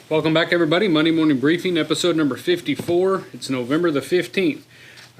Welcome back, everybody. Monday Morning Briefing, episode number 54. It's November the 15th.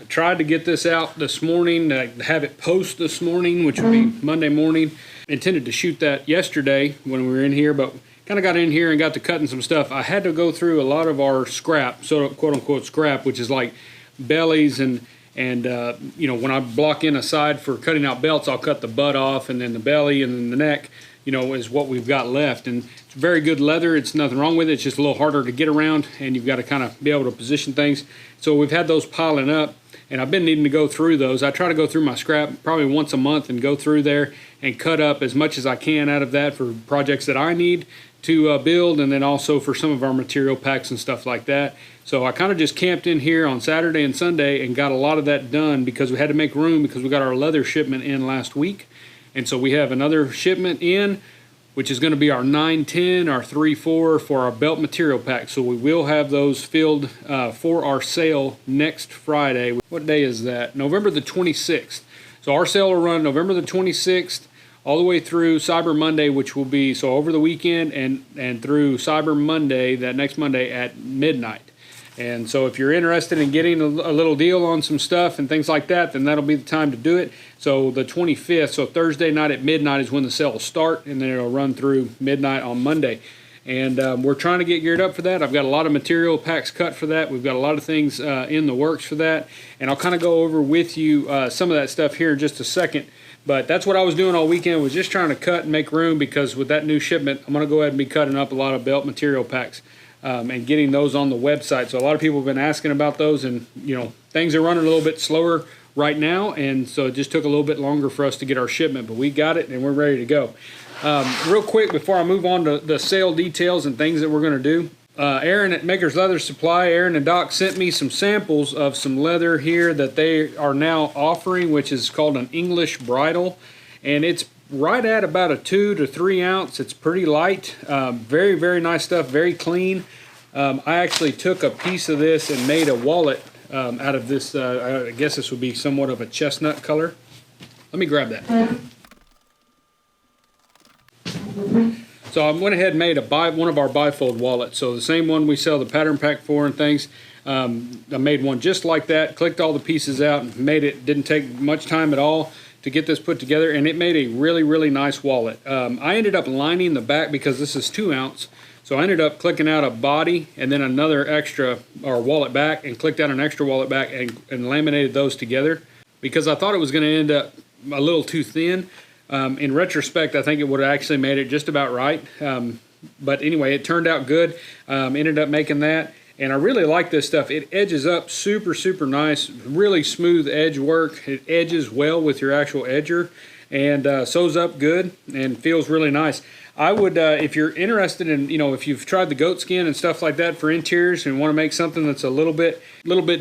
I tried to get this out this morning, have it post this morning, which would be Monday morning. Intended to shoot that yesterday when we were in here, but kind of got in here and got to cutting some stuff. I had to go through a lot of our scrap, sort of quote-unquote scrap, which is like bellies and you know, when I block in a side for cutting out belts, I'll cut the butt off, and then the belly and then the neck, you know, is what we've got left. And it's very good leather. It's nothing wrong with it. It's just a little harder to get around, and you've got to kind of be able to position things. So we've had those piling up, and I've been needing to go through those. I try to go through my scrap probably once a month and go through there and cut up as much as I can out of that for projects that I need to build, and then also for some of our material packs and stuff like that. So I kind of just camped in here on Saturday and Sunday and got a lot of that done because we had to make room because we got our leather shipment in last week. And so we have another shipment in, which is going to be our 910, our 34 for our belt material pack. So we will have those filled for our sale next Friday. What day is that? November the 26th. So our sale will run November the 26th all the way through Cyber Monday, which will be so over the weekend and through Cyber Monday, that next Monday at midnight. And so if you're interested in getting a little deal on some stuff and things like that, then that'll be the time to do it. So the 25th, so Thursday night at midnight is when the sale will start, and then it'll run through midnight on Monday. And we're trying to get geared up for that. I've got a lot of material packs cut for that. We've got a lot of things in the works for that. And I'll kind of go over with you some of that stuff here in just a second. But that's what I was doing all weekend, was just trying to cut and make room, because with that new shipment, I'm going to go ahead and be cutting up a lot of belt material packs. And getting those on the website. So a lot of people have been asking about those, and you know, things are running a little bit slower right now, and so it just took a little bit longer for us to get our shipment, but we got it and we're ready to go. Real quick before I move on to the sale details and things that we're going to do, Aaron at Maker's Leather Supply, Aaron and Doc sent me some samples of some leather here that they are now offering, which is called an English bridle, and it's right at about a 2 to 3 ounce. It's pretty light, very, very nice stuff, very clean. I actually took a piece of this and made a wallet out of this. I guess this would be somewhat of a chestnut color. Let me grab that. So I went ahead and made one of our bifold wallets. So the same one we sell the pattern pack for and things. I made one just like that, clicked all the pieces out and made it. Didn't take much time at all to get this put together, and it made a really, really nice wallet. I ended up lining the back because this is 2 ounce, so I ended up clicking out a body and then another extra, or wallet back, and clicked out an extra wallet back and laminated those together because I thought it was going to end up a little too thin. In retrospect, I think it would have actually made it just about right. But anyway, it turned out good. Ended up making that. And I really like this stuff. It edges up super, super nice, really smooth edge work. It edges well with your actual edger and sews up good and feels really nice. I would, if you're interested in, you know, if you've tried the goat skin and stuff like that for interiors and want to make something that's a little bit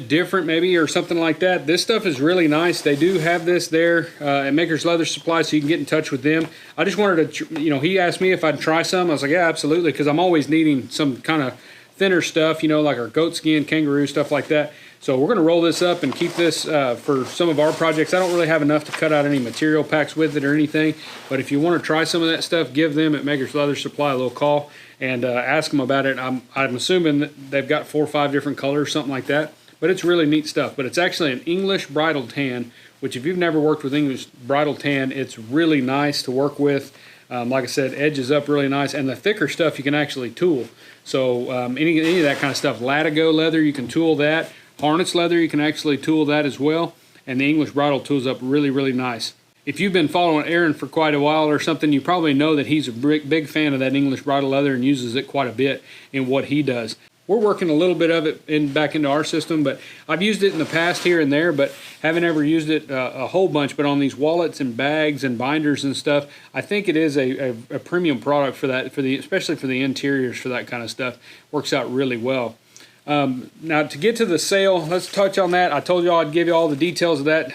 different maybe, or something like that, this stuff is really nice. They do have this there at Maker's Leather Supply, so you can get in touch with them. I just wanted to, you know, he asked me if I'd try some. I was like, yeah, absolutely, because I'm always needing some kind of thinner stuff, you know, like our goat skin, kangaroo, stuff like that. So we're going to roll this up and keep this for some of our projects. I don't really have enough to cut out any material packs with it or anything, but if you want to try some of that stuff, give them at Maker's Leather Supply a little call and ask them about it. I'm assuming that they've got 4 or 5 different colors, something like that, but it's really neat stuff. But it's actually an English bridal tan, which if you've never worked with English bridal tan, it's really nice to work with. Like I said, edges up really nice, and the thicker stuff you can actually tool. So any of that kind of stuff, latigo leather, you can tool that. Harness leather, you can actually tool that as well. And the English bridle tools up really, really nice. If you've been following Aaron for quite a while or something, you probably know that he's a big fan of that English bridle leather and uses it quite a bit in what he does. We're working a little bit of it back into our system, but I've used it in the past here and there, but haven't ever used it a whole bunch. But on these wallets and bags and binders and stuff, I think it is a premium product for that, especially for the interiors for that kind of stuff. Works out really well. Now to get to the sale, let's touch on that. I told you I'd give you all the details of that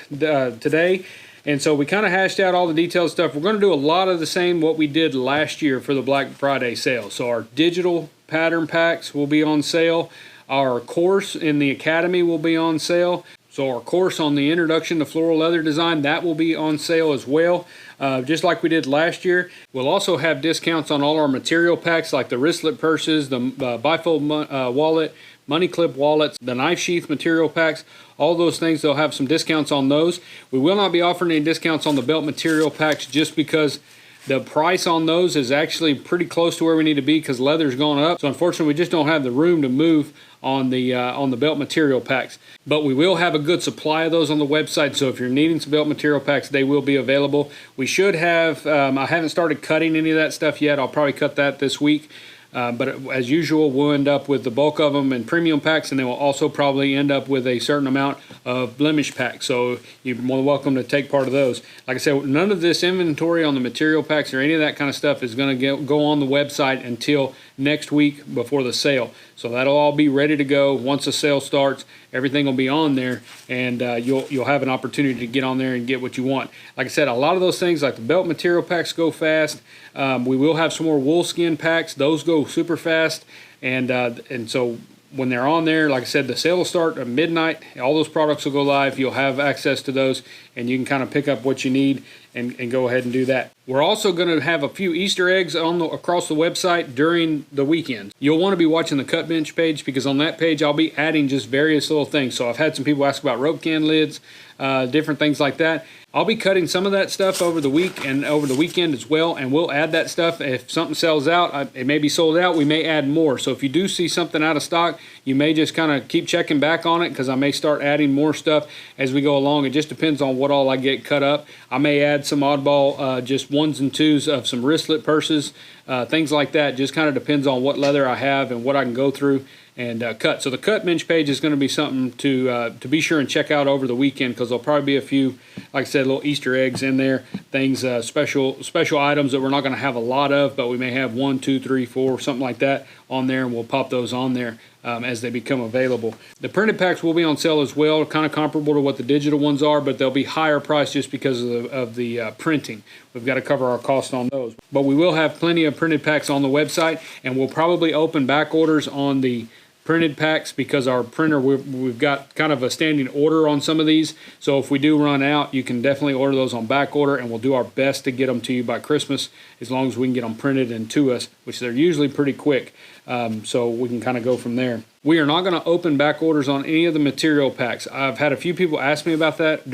today. And so we kind of hashed out all the detailed stuff. We're going to do a lot of the same what we did last year for the Black Friday sale. So our digital pattern packs will be on sale. Our course in the Academy will be on sale. So our course on the introduction to floral leather design, that will be on sale as well, just like we did last year. We'll also have discounts on all our material packs like the wristlet purses, the bifold wallet, money clip wallets, the knife sheath material packs, all those things. They'll have some discounts on those. We will not be offering any discounts on the belt material packs just because the price on those is actually pretty close to where we need to be because leather's gone up. So unfortunately, we just don't have the room to move on the belt material packs. But we will have a good supply of those on the website. So if you're needing some belt material packs, they will be available. We should have, I haven't started cutting any of that stuff yet. I'll probably cut that this week. But as usual, we'll end up with the bulk of them in premium packs, and then we'll also probably end up with a certain amount of blemish packs. So you're more than welcome to take part of those. Like I said, none of this inventory on the material packs or any of that kind of stuff is going to go on the website until next week before the sale. So that'll all be ready to go once the sale starts. Everything will be on there, and you'll have an opportunity to get on there and get what you want. Like I said, a lot of those things, like the belt material packs, go fast. We will have some more wool skin packs. Those go super fast, and so when they're on there, like I said, the sale will start at midnight. All those products will go live. You'll have access to those, and you can kind of pick up what you need and go ahead and do that. We're also going to have a few Easter eggs across the website during the weekend. You'll want to be watching the cut bench page because on that page I'll be adding just various little things. So I've had some people ask about rope can lids, different things like that. I'll be cutting some of that stuff over the week and over the weekend as well, and we'll add that stuff. If something sells out, it may be sold out, we may add more. So if you do see something out of stock, you may just kind of keep checking back on it because I may start adding more stuff as we go along. It just depends on what all I get cut up. I may add some oddball, just ones and twos of some wristlet purses, things like that. Just kind of depends on what leather I have and what I can go through and cut. So the cut bench page is going to be something to be sure and check out over the weekend because there'll probably be a few, like I said, little Easter eggs in there, things, special items that we're not going to have a lot of, but we may have 1, 2, 3, 4, something like that on there, and we'll pop those on there as they become available. The printed packs will be on sale as well, kind of comparable to what the digital ones are, but they'll be higher priced just because of the printing. We've got to cover our cost on those. But we will have plenty of printed packs on the website, and we'll probably open back orders on the printed packs because our printer, we've got kind of a standing order on some of these. So if we do run out, you can definitely order those on back order, and we'll do our best to get them to you by Christmas as long as we can get them printed and to us, which they're usually pretty quick. So we can kind of go from there. We are not going to open back orders on any of the material packs. I've had a few people ask me about that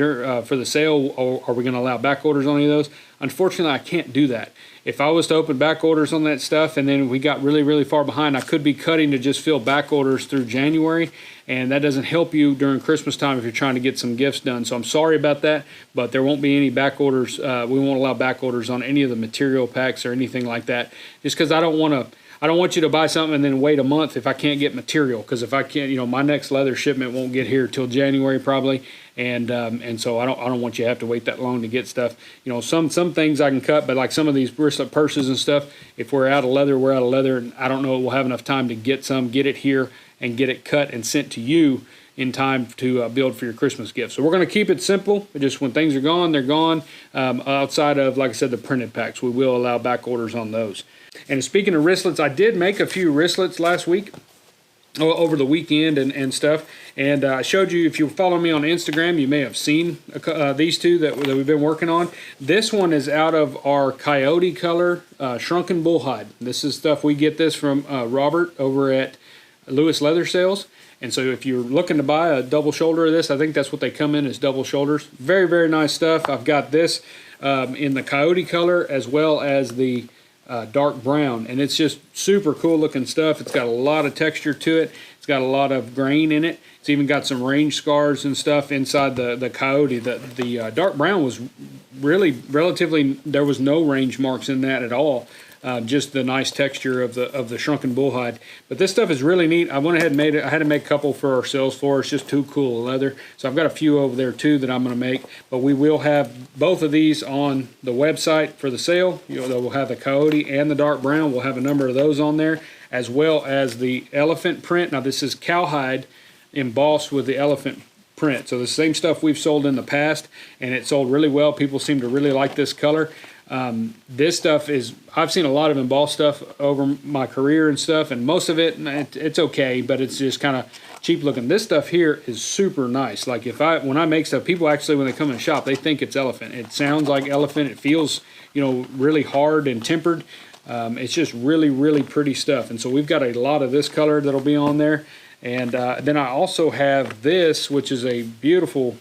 for the sale. Are we going to allow back orders on any of those? Unfortunately, I can't do that. If I was to open back orders on that stuff and then we got really, really far behind, I could be cutting to just fill back orders through January, and that doesn't help you during Christmas time if you're trying to get some gifts done. So I'm sorry about that, but there won't be any back orders. We won't allow back orders on any of the material packs or anything like that, just because I don't want you to buy something and then wait a month if I can't get material. Because if I can't, my next leather shipment won't get here till January probably, and so I don't want you to have to wait that long to get stuff. Some things I can cut, but like some of these wristlet purses and stuff, if we're out of leather, we're out of leather, and I don't know we'll have enough time to get it here and get it cut and sent to you in time to build for your Christmas gift. So we're going to keep it simple. Just when things are gone, they're gone. Outside of, like I said, the printed packs, we will allow back orders on those. And speaking of wristlets, I did make a few wristlets last week, over the weekend and stuff. And I showed you, if you follow me on Instagram, you may have seen these two that we've been working on. This one is out of our coyote color shrunken bull hide. This is stuff we get this from Robert over at Lewis Leather Sales. And so if you're looking to buy a double shoulder of this, I think that's what they come in as double shoulders. Very, very nice stuff. I've got this in the coyote color as well as the dark brown, and it's just super cool looking stuff. It's got a lot of texture to it. It's got a lot of grain in it. It's even got some range scars and stuff inside the coyote. The dark brown was really relatively, there was no range marks in that at all. Just the nice texture of the shrunken bull hide. But this stuff is really neat. I went ahead and made it. I had to make a couple for our sales floor. It's just too cool leather. So I've got a few over there too that I'm going to make. But we will have both of these on the website for the sale. We'll have the coyote and the dark brown. We'll have a number of those on there, as well as the elephant print. Now this is cowhide embossed with the elephant print. So the same stuff we've sold in the past, and it sold really well. People seem to really like this color. This stuff is, I've seen a lot of embossed stuff over my career and stuff, and most of it, it's okay, but it's just kind of cheap looking. This stuff here is super nice. Like when I make stuff, people actually, when they come in the shop, they think it's elephant. It sounds like elephant. It feels, really hard and tempered. It's just really, really pretty stuff. And so we've got a lot of this color that'll be on there. And then I also have this, which is a beautiful,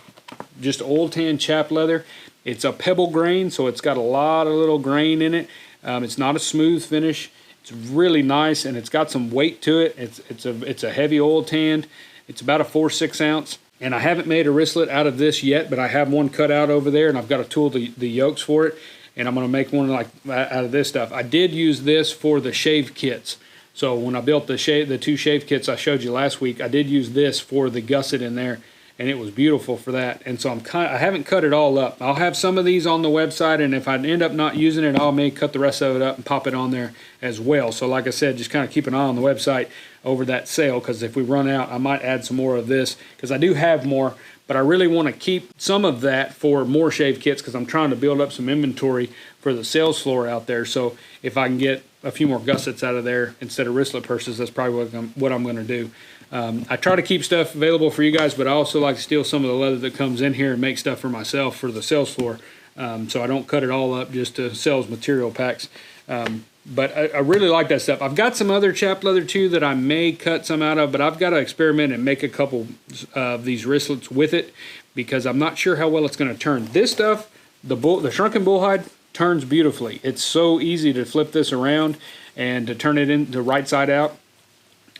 just oil tan chap leather. It's a pebble grain, so it's got a lot of little grain in it. It's not a smooth finish. It's really nice, and it's got some weight to it. It's a heavy oil tanned. It's about a 4/6 ounce. And I haven't made a wristlet out of this yet, but I have one cut out over there, and I've got to tool the yokes for it. And I'm going to make one like out of this stuff. I did use this for the shave kits. So when I built the 2 shave kits I showed you last week, I did use this for the gusset in there, and it was beautiful for that. And so I haven't cut it all up. I'll have some of these on the website, and if I end up not using it, I may cut the rest of it up and pop it on there as well. So like I said, just kind of keep an eye on the website over that sale, because if we run out, I might add some more of this, because I do have more, but I really want to keep some of that for more shave kits, because I'm trying to build up some inventory for the sales floor out there. So if I can get a few more gussets out of there instead of wristlet purses, that's probably what I'm going to do. I try to keep stuff available for you guys, but I also like to steal some of the leather that comes in here and make stuff for myself for the sales floor. So I don't cut it all up just to sell as material packs. But I really like that stuff. I've got some other chap leather too that I may cut some out of, but I've got to experiment and make a couple of these wristlets with it, because I'm not sure how well it's going to turn. This stuff, the shrunken bullhide, turns beautifully. It's so easy to flip this around and to turn it into right side out,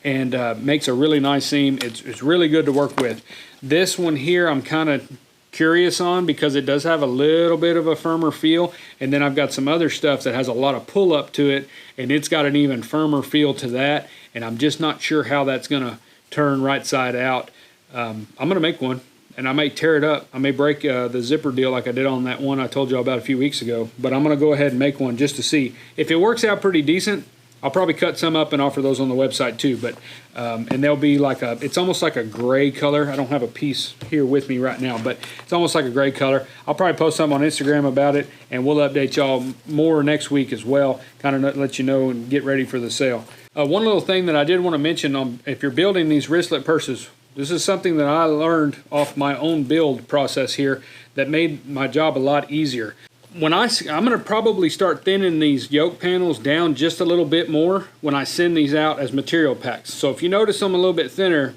and makes a really nice seam. It's really good to work with. This one here I'm kind of curious on, because it does have a little bit of a firmer feel, and then I've got some other stuff that has a lot of pull up to it, and it's got an even firmer feel to that, and I'm just not sure how that's going to turn right side out. I'm going to make one, and I may tear it up. I may break the zipper deal like I did on that one I told you about a few weeks ago, but I'm going to go ahead and make one just to see. If it works out pretty decent, I'll probably cut some up and offer those on the website too, but and they'll be like it's almost like a gray color. I don't have a piece here with me right now, but it's almost like a gray color. I'll probably post something on Instagram about it, and we'll update y'all more next week as well, kind of let you know and get ready for the sale. One little thing that I did want to mention, if you're building these wristlet purses, this is something that I learned off my own build process here that made my job a lot easier. I'm going to probably start thinning these yoke panels down just a little bit more when I send these out as material packs. So if you notice them a little bit thinner,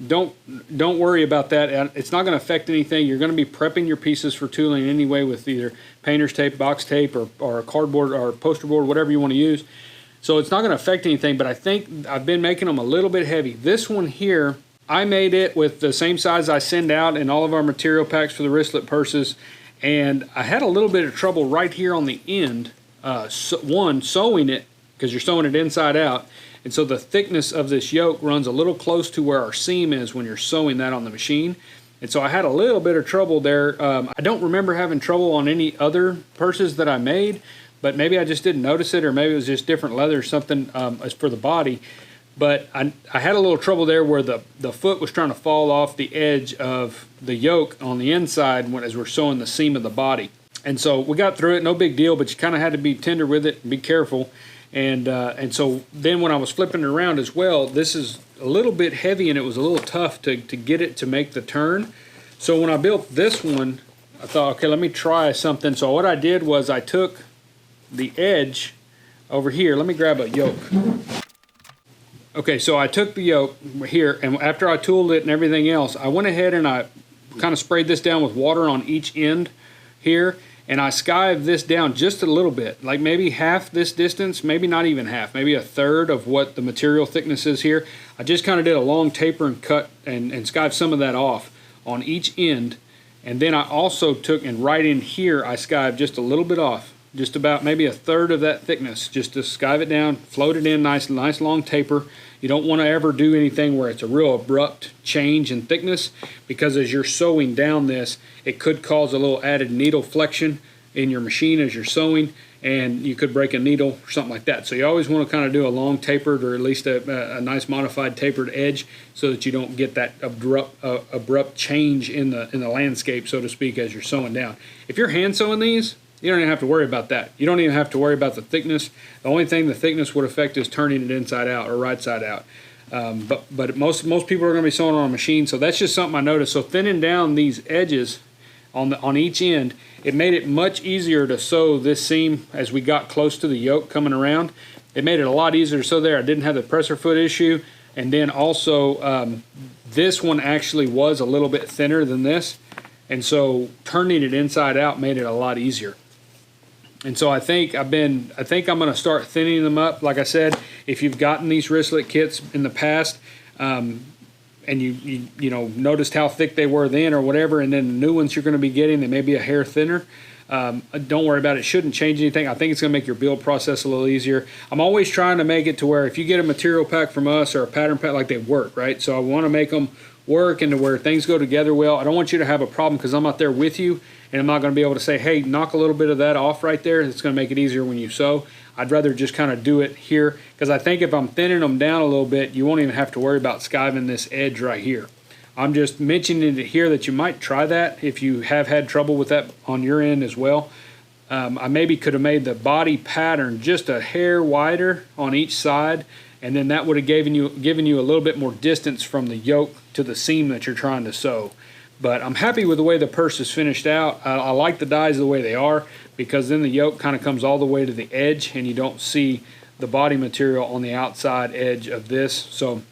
don't worry about that. It's not going to affect anything. You're going to be prepping your pieces for tooling anyway with either painter's tape, box tape, or cardboard or poster board, whatever you want to use. So it's not going to affect anything, but I think I've been making them a little bit heavy. This one here, I made it with the same size I send out in all of our material packs for the wristlet purses. And I had a little bit of trouble right here on the end, sewing it, because you're sewing it inside out. And so the thickness of this yoke runs a little close to where our seam is when you're sewing that on the machine. And so I had a little bit of trouble there. I don't remember having trouble on any other purses that I made, but maybe I just didn't notice it, or maybe it was just different leather or something as for the body. But I had a little trouble there where the foot was trying to fall off the edge of the yoke on the inside as we're sewing the seam of the body. And so we got through it, no big deal, but you kind of had to be tender with it and be careful. And so then when I was flipping it around as well, this is a little bit heavy, and it was a little tough to get it to make the turn. So when I built this one, I thought, okay, let me try something. So what I did was I took the edge over here. Let me grab a yoke. Okay, so I took the yoke here, and after I tooled it and everything else, I went ahead and I kind of sprayed this down with water on each end here, and I skived this down just a little bit, like maybe half this distance, maybe not even half, maybe a third of what the material thickness is here. I just kind of did a long taper and cut and skived some of that off on each end, and then I also took, and right in here, I skived just a little bit off, just about maybe a third of that thickness, just to skive it down, float it in, nice long taper. You don't want to ever do anything where it's a real abrupt change in thickness, because as you're sewing down this, it could cause a little added needle flexion in your machine as you're sewing, and you could break a needle or something like that. So you always want to kind of do a long tapered, or at least a nice modified tapered edge, so that you don't get that abrupt change in the landscape, so to speak, as you're sewing down. If you're hand sewing these, You don't even have to worry about that. You don't even have to worry about the thickness. The only thing the thickness would affect is turning it inside out or right side out. But most people are going to be sewing on a machine, so that's just something I noticed. So thinning down these edges on each end, it made it much easier to sew this seam as we got close to the yoke coming around. It made it a lot easier to sew there. I didn't have the presser foot issue, and then also this one actually was a little bit thinner than this, and so turning it inside out made it a lot easier. And so I think I'm going to start thinning them up. Like I said, if you've gotten these wristlet kits in the past, and you noticed how thick they were then or whatever, and then the new ones you're going to be getting, they may be a hair thinner. Don't worry about it. It shouldn't change anything. I think it's going to make your build process a little easier. I'm always trying to make it to where if you get a material pack from us or a pattern pack, like, they work, right? So I want to make them work and to where things go together well. I don't want you to have a problem because I'm not there with you, and I'm not going to be able to say, hey, knock a little bit of that off right there. It's going to make it easier when you sew. I'd rather just kind of do it here, because I think if I'm thinning them down a little bit, you won't even have to worry about skiving this edge right here. I'm just mentioning it here that you might try that if you have had trouble with that on your end as well. I maybe could have made the body pattern just a hair wider on each side, and then that would have given you a little bit more distance from the yoke to the seam that you're trying to sew. But I'm happy with the way the purse is finished out. I like the dies the way they are, because then the yoke kind of comes all the way to the edge and you don't see the body material on the outside edge of this. So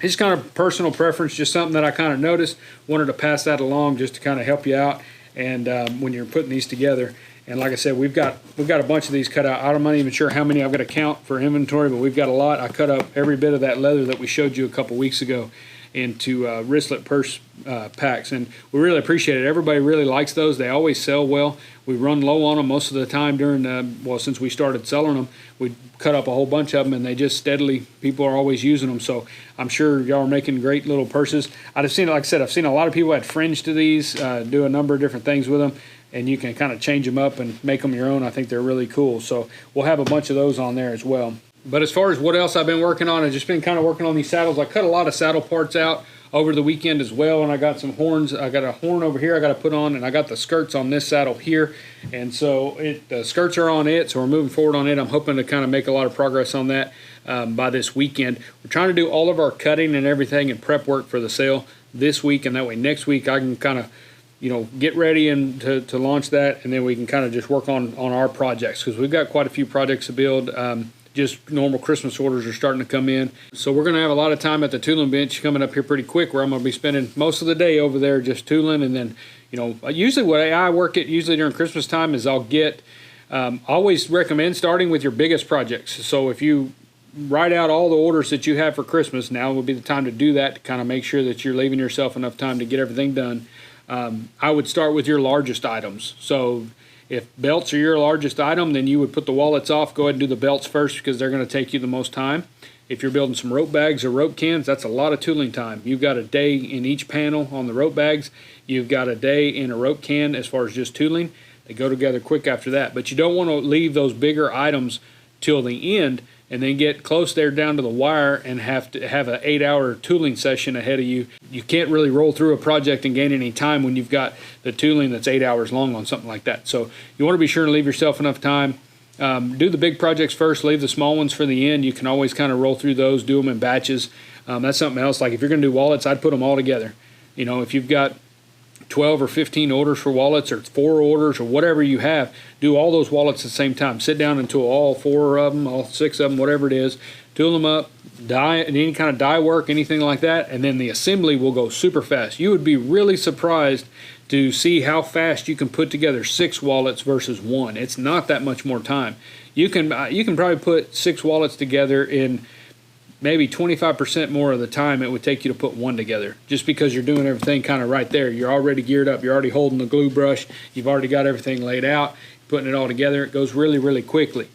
it's kind of personal preference, just something that I kind of noticed. Wanted to pass that along just to kind of help you out, and when you're putting these together. And like I said, we've got a bunch of these cut out. I'm not even sure how many I've got to count for inventory, but we've got a lot. I cut up every bit of that leather that we showed you a couple weeks ago into wristlet purse packs, and we really appreciate it. Everybody really likes those. They always sell well. We run low on them most of the time during since we started selling them. We cut up a whole bunch of them, and they just steadily, people are always using them. So I'm sure y'all are making great little purses. I've seen, like I said, I've seen a lot of people add fringe to these, do a number of different things with them, and you can kind of change them up and make them your own. I think they're really cool. So we'll have a bunch of those on there as well. But as far as what else I've been working on, I've just been kind of working on these saddles. I cut a lot of saddle parts out over the weekend as well, and I got some horns. I got a horn over here I got to put on, and I got the skirts on this saddle here. And so the skirts are on it, so we're moving forward on it. I'm hoping to kind of make a lot of progress on that by this weekend. We're trying to do all of our cutting and everything and prep work for the sale this week, and that way next week I can kind of get ready and to launch that, and then we can kind of just work on our projects, because we've got quite a few projects to build. Just normal Christmas orders are starting to come in. So we're going to have a lot of time at the tooling bench coming up here pretty quick, where I'm going to be spending most of the day over there just tooling. And then, usually what I work at usually during Christmas time is I'll get, always recommend starting with your biggest projects. So if you write out all the orders that you have for Christmas, now would be the time to do that, to kind of make sure that you're leaving yourself enough time to get everything done. I would start with your largest items. So if belts are your largest item, then you would put the wallets off. Go ahead and do the belts first, because they're going to take you the most time. If you're building some rope bags or rope cans, that's a lot of tooling time. You've got a day in each panel on the rope bags. You've got a day in a rope can as far as just tooling. They go together quick after that. But you don't want to leave those bigger items till the end and then get close there down to the wire and have to have an 8-hour tooling session ahead of you. You can't really roll through a project and gain any time when you've got the tooling that's 8 hours long on something like that. So you want to be sure to leave yourself enough time. Do the big projects first, leave the small ones for the end. You can always kind of roll through those, do them in batches. That's something else. Like if you're going to do wallets, I'd put them all together. If you've got 12 or 15 orders for wallets, or 4 orders, or whatever you have, do all those wallets at the same time. Sit down and tool all 4 of them, all 6 of them, whatever it is. Tool them up, die, any kind of die work, anything like that, and then the assembly will go super fast. You would be really surprised to see how fast you can put together 6 wallets versus 1. It's not that much more time. You can probably put 6 wallets together in maybe 25% more of the time it would take you to put 1 together, just because you're doing everything kind of right there. You're already geared up. You're already holding the glue brush. You've already got everything laid out. Putting it all together, it goes really, really quickly.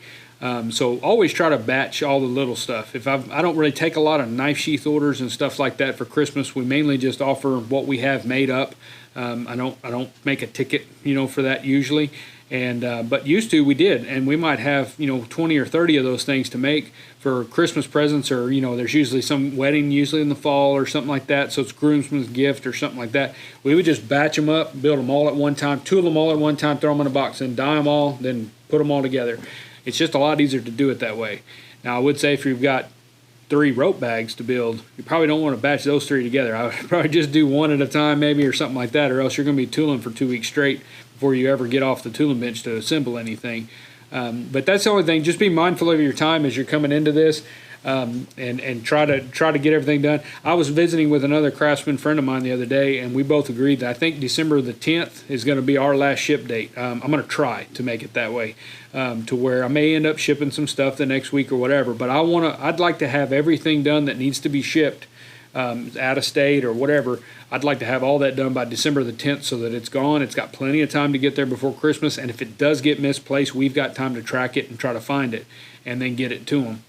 So always try to batch all the little stuff. I don't really take a lot of knife sheath orders and stuff like that for Christmas. We mainly just offer what we have made up. I don't make a ticket, for that usually. And but used to we did, and we might have 20 or 30 of those things to make for Christmas presents, or there's usually some wedding usually in the fall or something like that, so it's groomsman's gift or something like that. We would just batch them up, build them all at one time, two of them all at one time, throw them in a box, and dye them all, then put them all together. It's just a lot easier to do it that way. Now I would say if you've got 3 rope bags to build, you probably don't want to batch those 3 together. I would probably just do one at a time maybe, or something like that, or else you're going to be tooling for 2 weeks straight before you ever get off the tooling bench to assemble anything. But that's the only thing. Just be mindful of your time as you're coming into this, and try to get everything done. I was visiting with another craftsman friend of mine the other day, and we both agreed that I think December the 10th is going to be our last ship date. I'm going to try to make it that way, to where I may end up shipping some stuff the next week or whatever. But I'd like to have everything done that needs to be shipped, out of state or whatever. I'd like to have all that done by December the 10th so that it's gone. It's got plenty of time to get there before Christmas, and if it does get misplaced, we've got time to track it and try to find it and then get it to them.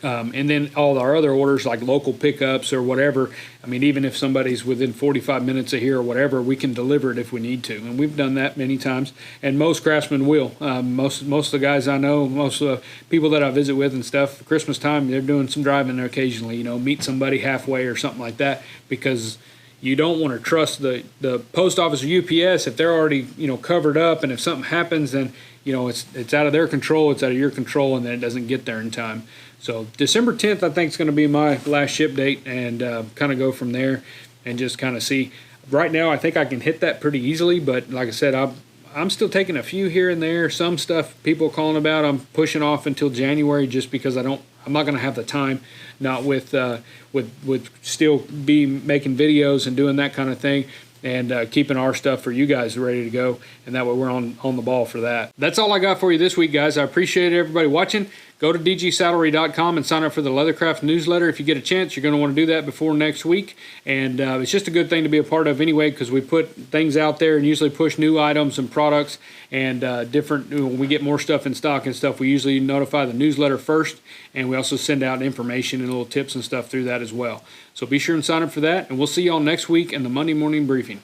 And then all our other orders, like local pickups or whatever, I mean, even if somebody's within 45 minutes of here or whatever, we can deliver it if we need to. And we've done that many times, and most craftsmen will. Most of the guys I know, most of the people that I visit with and stuff, Christmas time, they're doing some driving there occasionally, meet somebody halfway or something like that, because you don't want to trust the post office or UPS if they're already, covered up, and if something happens, then, it's out of their control, it's out of your control, and then it doesn't get there in time. So December 10th, I think, is going to be my last ship date, and kind of go from there and just kind of see. Right now, I think I can hit that pretty easily, but like I said, I'm still taking a few here and there. Some stuff people are calling about, I'm pushing off until January just because I'm not going to have the time, not with still be making videos and doing that kind of thing, and keeping our stuff for you guys ready to go, and that way we're on the ball for that. That's all I got for you this week, guys. I appreciate everybody watching. Go to dgsaddlery.com and sign up for the Leathercraft newsletter. If you get a chance, you're going to want to do that before next week. And it's just a good thing to be a part of anyway, because we put things out there and usually push new items and products, and when we get more stuff in stock and stuff, we usually notify the newsletter first, and we also send out information and little tips and stuff through that as well. So be sure and sign up for that, and we'll see y'all next week in the Monday morning briefing.